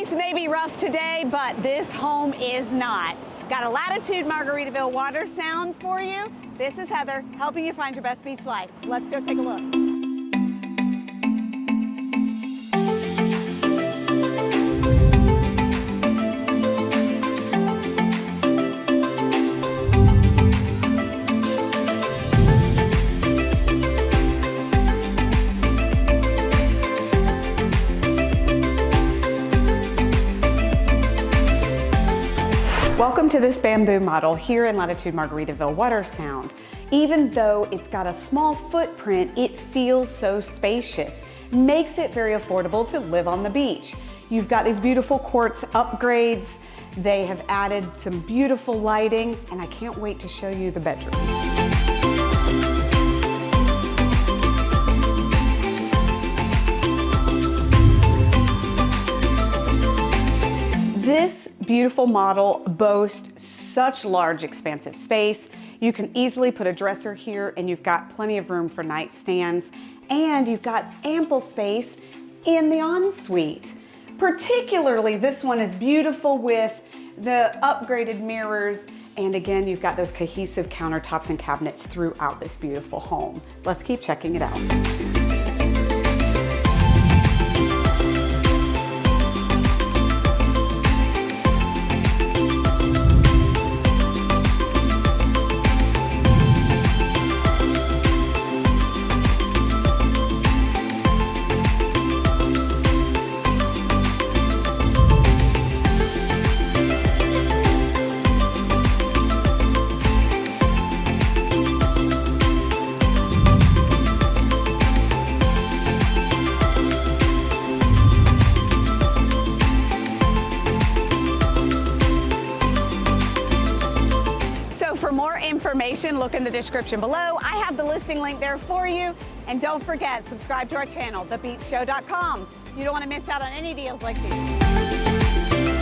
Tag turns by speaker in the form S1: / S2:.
S1: Streets may be rough today, but this home is not. Got a Latitude Margaritaville Watersound for you. This is Heather, helping you find your best beach life. Let's go take a look. Welcome to this bamboo model here in Latitude Margaritaville Watersound. Even though it's got a small footprint, it feels so spacious. Makes it very affordable to live on the beach. You've got these beautiful quartz upgrades. They have added some beautiful lighting, and I can't wait to show you the bedroom. This beautiful model boasts such large, expansive space. You can easily put a dresser here, and you've got plenty of room for nightstands, and you've got ample space in the ensuite. Particularly, this one is beautiful with the upgraded mirrors, and again, you've got those cohesive countertops and cabinets throughout this beautiful home. Let's keep checking it out. For more information, look in the description below. I have the listing link there for you. And don't forget, subscribe to our channel, thebeachshow.com. You don't want to miss out on any deals like these.